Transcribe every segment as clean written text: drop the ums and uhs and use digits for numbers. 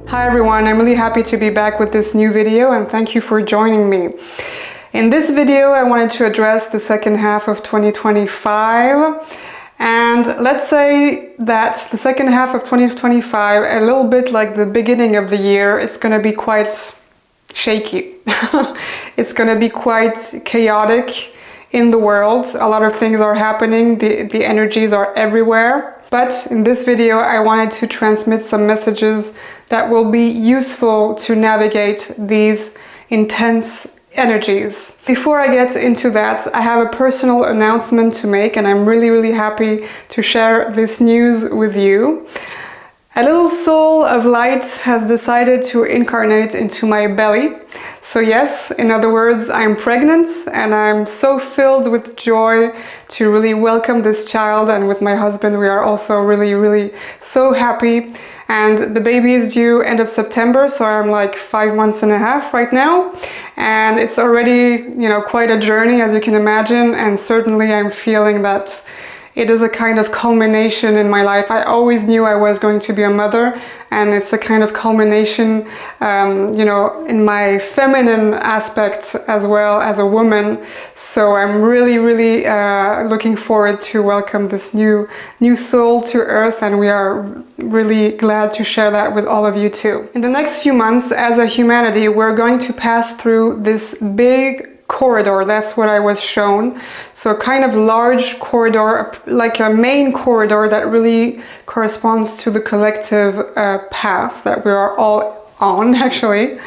Hi everyone, I'm really happy to be back with this new video and thank you for joining me. In this video I wanted to address the second half of 2025, and let's say that the second half of 2025, a little bit like the beginning of the year, is going to be quite shaky. It's going to be quite chaotic in the world. A lot of things are happening, the energies are everywhere. But in this video I wanted to transmit some messages that will be useful to navigate these intense energies. Before I get into that, I have a personal announcement to make, and I'm really happy to share this news with you. A little soul of light has decided to incarnate into my belly. So yes, in other words, I'm pregnant, and I'm so filled with joy to really welcome this child, and with my husband we are also really so happy. And the baby is due end of September, so I'm like 5 months and a half right now, and it's already, quite a journey, as you can imagine, and certainly I'm feeling that it is a kind of culmination in my life. I always knew I was going to be a mother, and it's a kind of culmination, in my feminine aspect as well as a woman. So I'm really looking forward to welcome this new soul to Earth, and we are really glad to share that with all of you too. In the next few months, as a humanity, we're going to pass through this big corridor. That's what I was shown. So a kind of large corridor, like a main corridor that really corresponds to the collective path that we are all on, actually.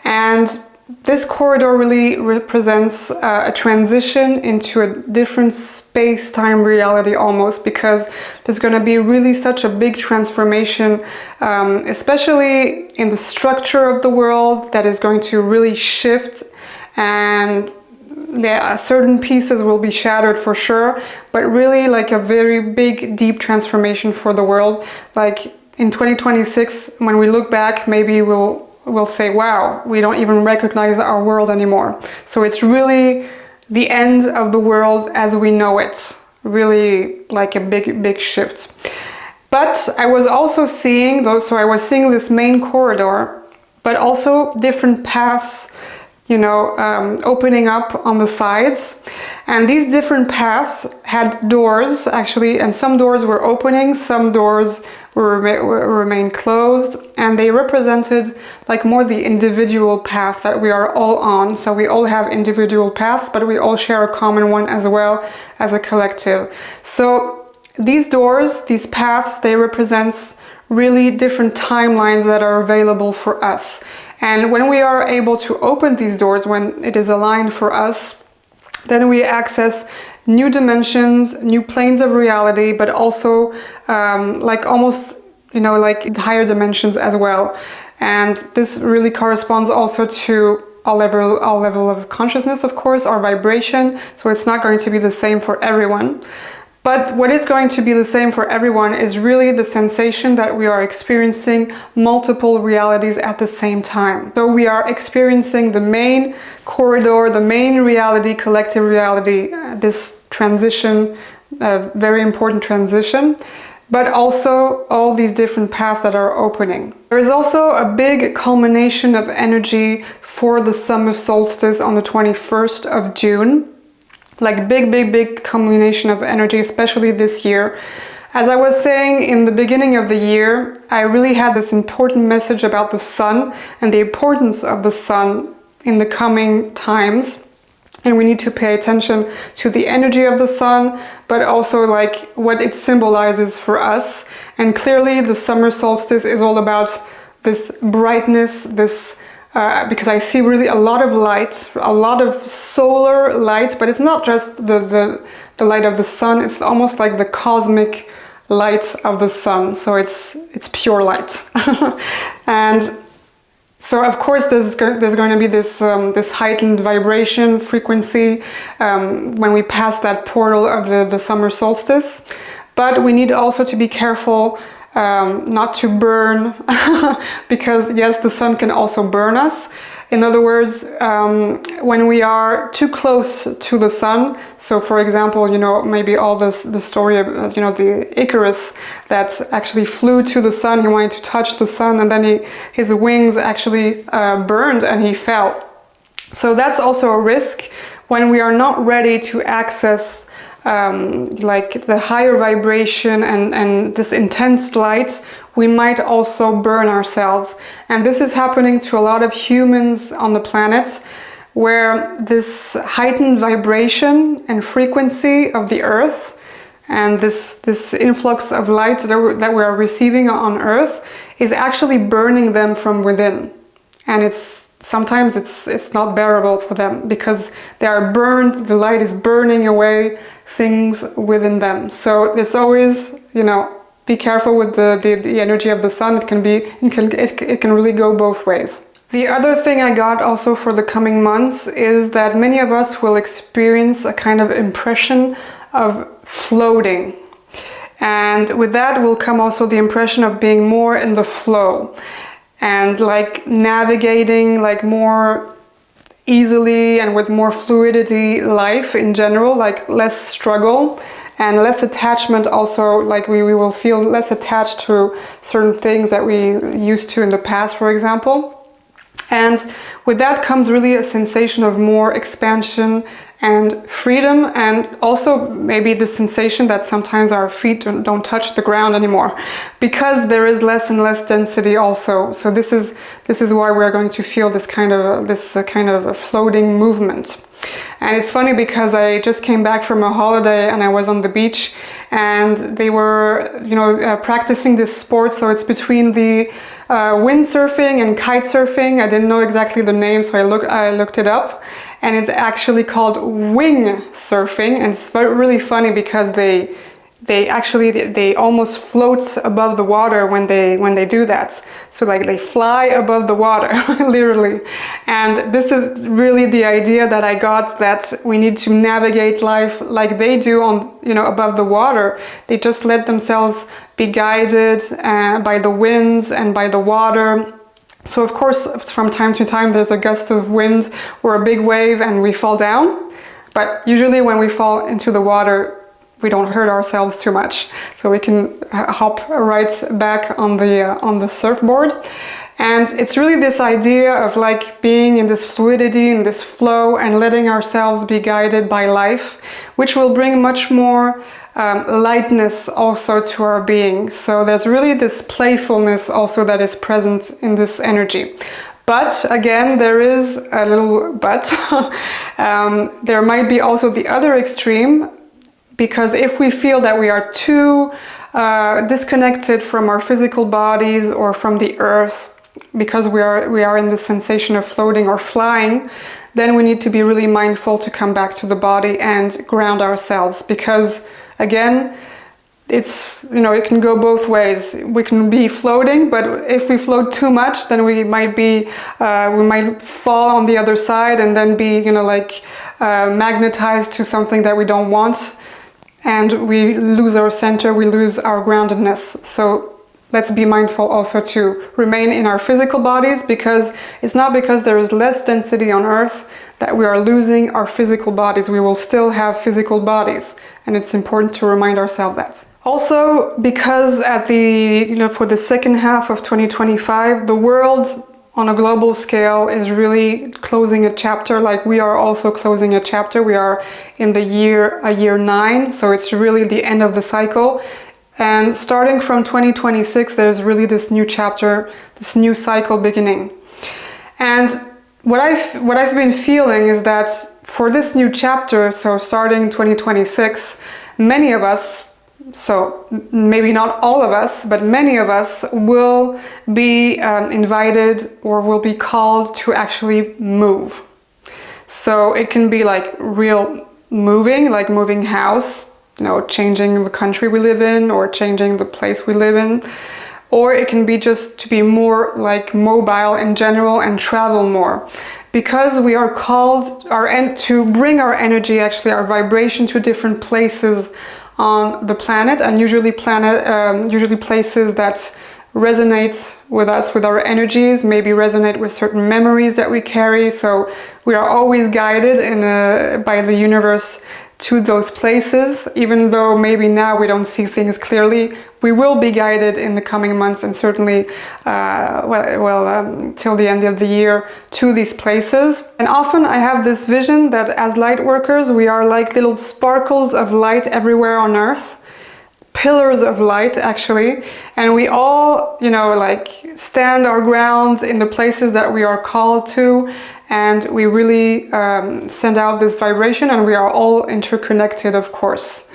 And this corridor really represents a transition into a different space-time reality almost, because there's going to be really such a big transformation, especially in the structure of the world, that is going to really shift. And certain pieces will be shattered for sure, but really like a very big, deep transformation for the world. Like in 2026, when we look back, maybe we'll say, wow, we don't even recognize our world anymore. So it's really the end of the world as we know it. Really like a big shift. But I was also seeing, I was seeing this main corridor, but also different paths, opening up on the sides. And these different paths had doors, actually, and some doors were opening, some doors remained closed, and they represented like more the individual path that we are all on. So we all have individual paths, but we all share a common one as well as a collective. So these doors, these paths, they represent really different timelines that are available for us. And when we are able to open these doors, when it is aligned for us, then we access new dimensions, new planes of reality, but also like almost, like higher dimensions as well. And this really corresponds also to all level of consciousness, of course, our vibration. So it's not going to be the same for everyone. But what is going to be the same for everyone is really the sensation that we are experiencing multiple realities at the same time. So we are experiencing the main corridor, the main reality, collective reality, this transition, very important transition, but also all these different paths that are opening. There is also a big culmination of energy for the summer solstice on the 21st of June. Like big combination of energy, especially this year. As I was saying in the beginning of the year, I really had this important message about the sun and the importance of the sun in the coming times. And we need to pay attention to the energy of the sun, but also like what it symbolizes for us. And clearly the summer solstice is all about this brightness, this because I see really a lot of light, a lot of solar light, but it's not just the light of the sun, it's almost like the cosmic light of the sun. So it's pure light. And so of course there's going to be this heightened vibration frequency when we pass that portal of the summer solstice. But we need also to be careful not to burn, because yes, the sun can also burn us, In other words, when we are too close to the sun, so for example, maybe all the story of, the Icarus that actually flew to the sun, he wanted to touch the sun, and then his wings actually burned and he fell. So that's also a risk when we are not ready to access like the higher vibration and this intense light. We might also burn ourselves. And this is happening to a lot of humans on the planet, where this heightened vibration and frequency of the earth and this influx of light that we are receiving on earth is actually burning them from within. And sometimes it's not bearable for them because they are burned, the light is burning away things within them. So it's always, be careful with the energy of the sun. It can really go both ways. The other thing I got also for the coming months is that many of us will experience a kind of impression of floating. And with that will come also the impression of being more in the flow and like navigating like more easily and with more fluidity life in general, like less struggle and less attachment also, like we will feel less attached to certain things that we used to in the past, for example. And with that comes really a sensation of more expansion and freedom, and also maybe the sensation that sometimes our feet don't touch the ground anymore because there is less and less density also. So this is why we're going to feel this kind of a floating movement. And it's funny because I just came back from a holiday and I was on the beach and they were practicing this sport. So it's between the windsurfing and kite surfing. I didn't know exactly the name, so I looked it up, and it's actually called wing surfing. And it's really funny because they almost float above the water when they do that. So like they fly above the water, literally. And this is really the idea that I got, that we need to navigate life like they do on, above the water. They just let themselves be guided by the winds and by the water. So of course, from time to time, there's a gust of wind or a big wave and we fall down. But usually when we fall into the water, we don't hurt ourselves too much. So we can hop right back on the surfboard. And it's really this idea of like being in this fluidity, in this flow, and letting ourselves be guided by life, which will bring much more lightness also to our being. So there's really this playfulness also that is present in this energy. But again, there is a little but. There might be also the other extreme, because if we feel that we are too disconnected from our physical bodies or from the earth, because we are in the sensation of floating or flying, then we need to be really mindful to come back to the body and ground ourselves. Because again, it can go both ways. We can be floating, but if we float too much, then we might fall on the other side and then be magnetized to something that we don't want. And we lose our center, we lose our groundedness. So let's be mindful also to remain in our physical bodies, because it's not because there is less density on Earth that we are losing our physical bodies. We will still have physical bodies, and it's important to remind ourselves that. Also, because for the second half of 2025, the world on a global scale is really closing a chapter, like we are also closing a chapter. We are in the year 9, so it's really the end of the cycle. And starting from 2026, there's really this new chapter, this new cycle beginning. And what I've been feeling is that for this new chapter, so starting 2026, many of us, so maybe not all of us, but many of us will be invited or will be called to actually move. So it can be like real moving, like moving house, changing the country we live in or changing the place we live in. Or it can be just to be more like mobile in general and travel more. Because we are called to bring our energy, actually our vibration, to different places on the planet, and usually places that resonate with us, with our energies, maybe resonate with certain memories that we carry. So we are always guided by the universe to those places, even though maybe now we don't see things clearly. We will be guided in the coming months, and certainly till the end of the year, to these places. And often I have this vision that as light workers, we are like little sparkles of light everywhere on earth. Pillars of light, actually, and we all, like stand our ground in the places that we are called to, and we really send out this vibration, and we are all interconnected, of course.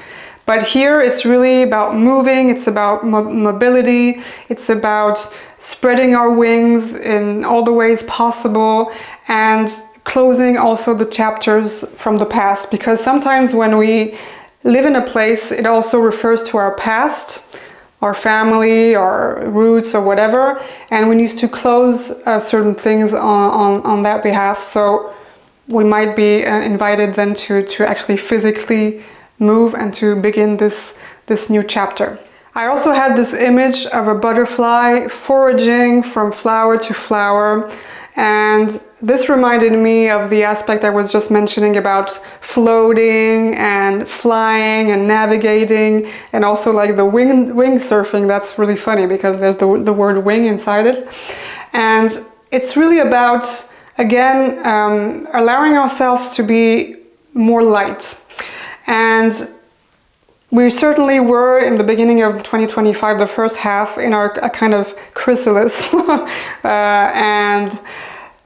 But here it's really about moving, it's about mobility, it's about spreading our wings in all the ways possible, and closing also the chapters from the past, because sometimes when we live in a place, it also refers to our past, our family, our roots, or whatever, and we need to close certain things on that behalf. So we might be invited then to actually physically move and to begin this new chapter. I also had this image of a butterfly foraging from flower to flower, and this reminded me of the aspect I was just mentioning about floating and flying and navigating, and also like the wing surfing. That's really funny because there's the word wing inside it. And it's really about, again, allowing ourselves to be more light. And we certainly were in the beginning of 2025, the first half, in a kind of chrysalis. And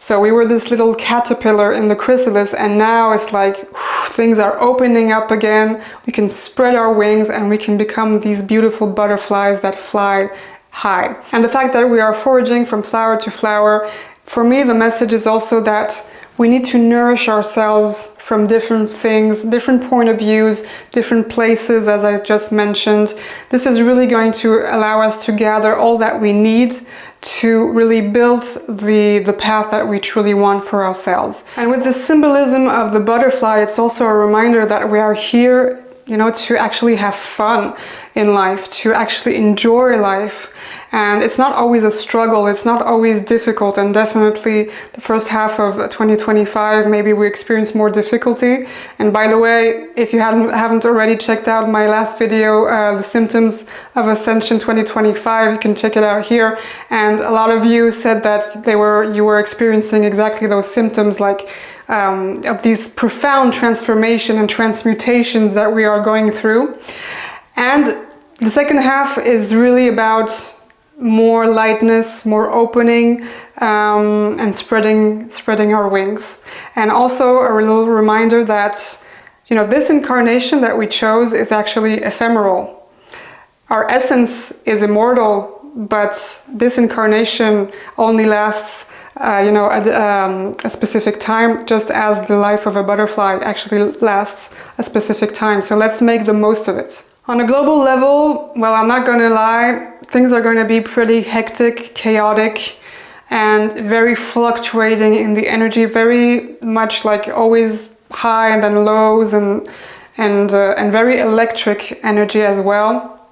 so we were this little caterpillar in the chrysalis, and now it's like things are opening up again. We can spread our wings and we can become these beautiful butterflies that fly high. And the fact that we are foraging from flower to flower, for me the message is also that we need to nourish ourselves from different things, different point of views, different places, as I just mentioned. This is really going to allow us to gather all that we need to really build the path that we truly want for ourselves. And with the symbolism of the butterfly, it's also a reminder that we are here, to actually have fun in life, to actually enjoy life. And it's not always a struggle, it's not always difficult, and definitely the first half of 2025 maybe we experience more difficulty. And by the way, if you haven't already checked out my last video, the symptoms of ascension 2025, you can check it out here. And a lot of you said that you were experiencing exactly those symptoms, like of these profound transformation and transmutations that we are going through. And the second half is really about more lightness, more opening, and spreading our wings. And also a little reminder that, this incarnation that we chose is actually ephemeral. Our essence is immortal, but this incarnation only lasts a specific time, just as the life of a butterfly actually lasts a specific time. So let's make the most of it. On a global level, well, I'm not going to lie, things are going to be pretty hectic, chaotic, and very fluctuating in the energy, very much like always high and then lows, and very electric energy as well.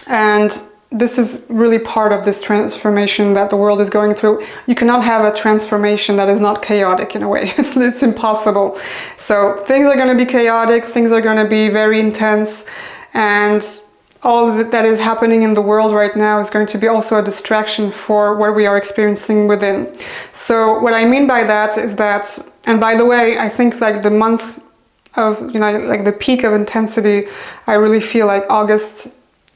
And this is really part of this transformation that the world is going through. You cannot have a transformation that is not chaotic in a way. It's impossible. So things are going to be chaotic, things are going to be very intense, and all that is happening in the world right now is going to be also a distraction for what we are experiencing within. So what I mean by that is that, and by the way, I think like the month of, like the peak of intensity, I really feel like August,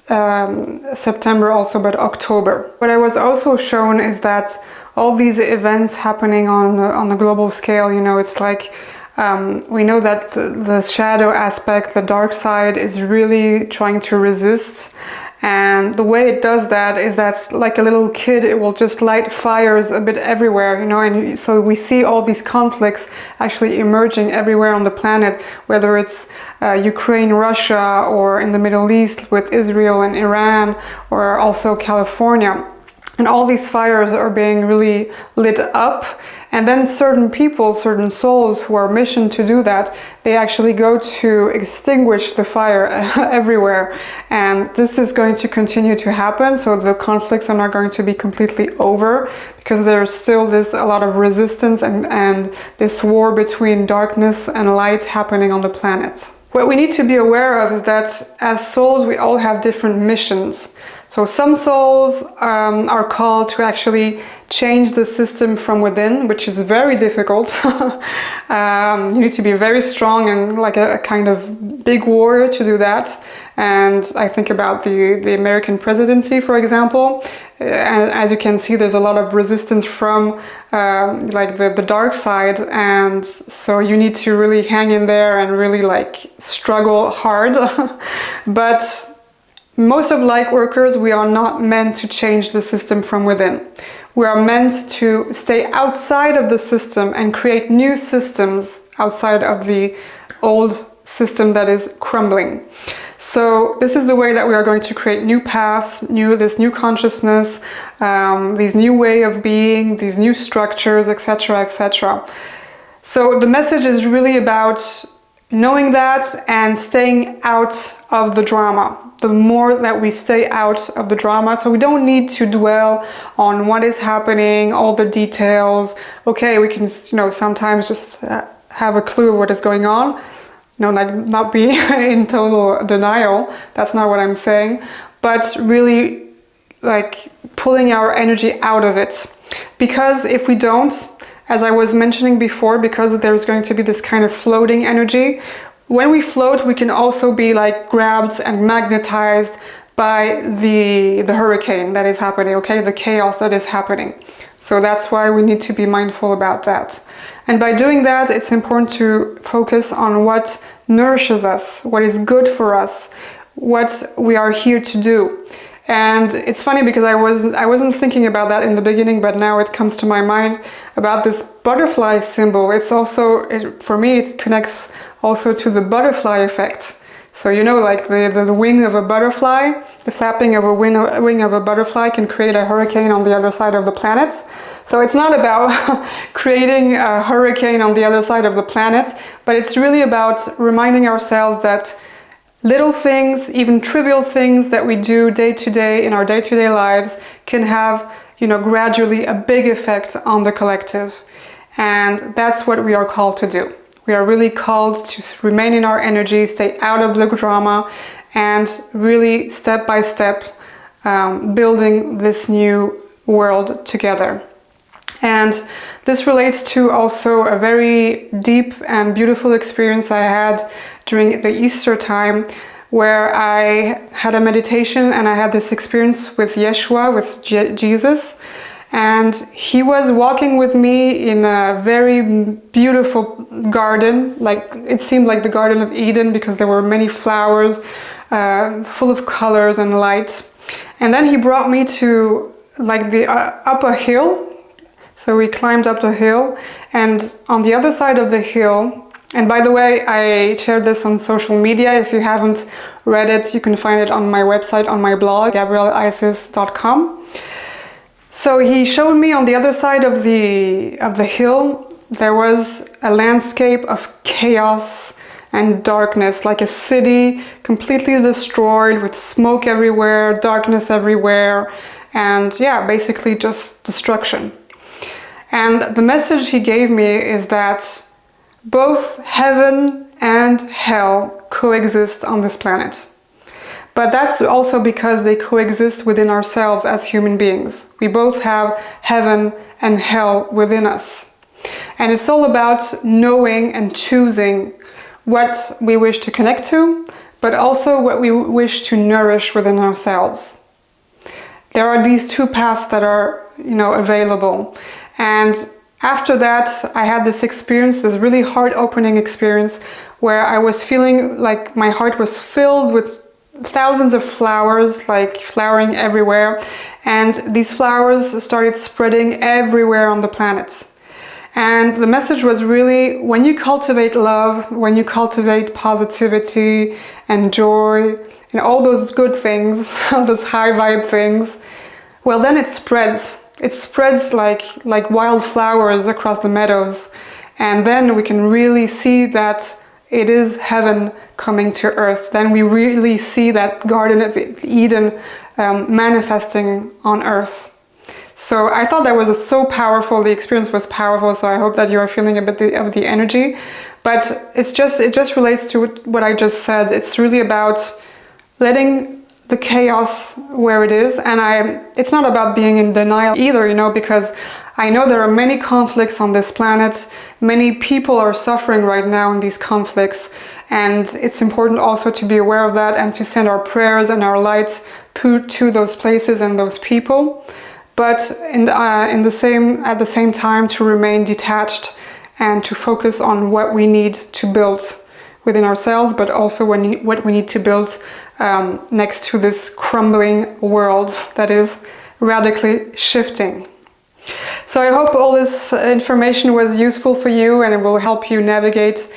September also, but October. What I was also shown is that all these events happening on a global scale, it's like we know that the shadow aspect, the dark side, is really trying to resist. And the way it does that is that's like a little kid, it will just light fires a bit everywhere, and so we see all these conflicts actually emerging everywhere on the planet, whether it's Ukraine, Russia, or in the Middle East with Israel and Iran, or also California. And all these fires are being really lit up. And then certain people, certain souls who are missioned to do that, they actually go to extinguish the fire everywhere. And this is going to continue to happen. So the conflicts are not going to be completely over, because there's still a lot of resistance and this war between darkness and light happening on the planet. What we need to be aware of is that as souls, we all have different missions. So some souls are called to actually change the system from within, which is very difficult. You need to be very strong and like a kind of big warrior to do that. And I think about the American presidency, for example. And as you can see, there's a lot of resistance from like the dark side, and so you need to really hang in there and really like struggle hard. But most of light workers, we are not meant to change the system from within. We are meant to stay outside of the system and create new systems outside of the old system that is crumbling. So this is the way that we are going to create new paths, this new consciousness, these new way of being, these new structures, etc., etc. So the message is really about knowing that and staying out of the drama. The more that we stay out of the drama, so we don't need to dwell on what is happening, all the details. Okay, we can, sometimes just have a clue of what is going on. Like not be in total denial. That's not what I'm saying. But really like pulling our energy out of it. Because if we don't, as I was mentioning before, because there's going to be this kind of floating energy, when we float, we can also be like grabbed and magnetized by the hurricane that is happening, okay? The chaos that is happening. So that's why we need to be mindful about that. And by doing that, it's important to focus on what nourishes us, what is good for us, what we are here to do. And it's funny because I wasn't thinking about that in the beginning, but now it comes to my mind about this butterfly symbol. It's also, for me, it connects also to the butterfly effect. So like the wing of a butterfly, the flapping of a wing of a butterfly can create a hurricane on the other side of the planet. So it's not about creating a hurricane on the other side of the planet, but it's really about reminding ourselves that little things, even trivial things that we do day to day in our day-to-day lives can have, gradually a big effect on the collective. And that's what we are called to do. We are really called to remain in our energy, stay out of the drama, and really step by step building this new world together. And this relates to also a very deep and beautiful experience I had during the Easter time, where I had a meditation and I had this experience with Yeshua, with Jesus. And he was walking with me in a very beautiful garden, like it seemed like the Garden of Eden, because there were many flowers, full of colors and lights. And then he brought me to like the up a hill. So we climbed up the hill, and on the other side of the hill, and by the way, I shared this on social media. If you haven't read it, you can find it on my website, on my blog, gabrielleisis.com. So he showed me on the other side of the hill, there was a landscape of chaos and darkness, like a city completely destroyed with smoke everywhere, darkness everywhere, and yeah, basically just destruction. And the message he gave me is that both heaven and hell coexist on this planet. But that's also because they coexist within ourselves as human beings. We both have heaven and hell within us. And it's all about knowing and choosing what we wish to connect to, but also what we wish to nourish within ourselves. There are these two paths that are, available. And after that, I had this experience, this really heart-opening experience, where I was feeling like my heart was filled with thousands of flowers, like flowering everywhere. And these flowers started spreading everywhere on the planet. And the message was really, when you cultivate love, when you cultivate positivity and joy, and all those good things, those high vibe things, well, then it spreads. It spreads like wildflowers across the meadows. And then we can really see that it is heaven coming to earth. Then we really see that Garden of Eden manifesting on earth. So I thought that was so powerful. The experience was powerful. So I hope that you are feeling a bit of the energy. But it just relates to what I just said. It's really about letting the chaos where it is. And it's not about being in denial either, you know, because I know there are many conflicts on this planet. Many people are suffering right now in these conflicts. And it's important also to be aware of that and to send our prayers and our light to those places and those people. But at the same time, to remain detached and to focus on what we need to build within ourselves, but also what we need to build next to this crumbling world that is radically shifting. So I hope all this information was useful for you and it will help you navigate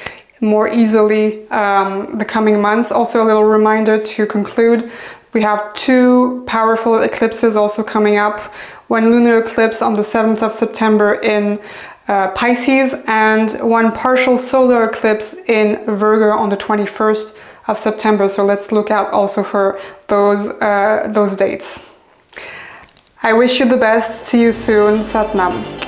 more easily the coming months. Also a little reminder to conclude, we have 2 powerful eclipses also coming up. One lunar eclipse on the 7th of September in Pisces, and one partial solar eclipse in Virgo on the 21st of September. So let's look out also for those dates. I wish you the best. See you soon. Sat Nam.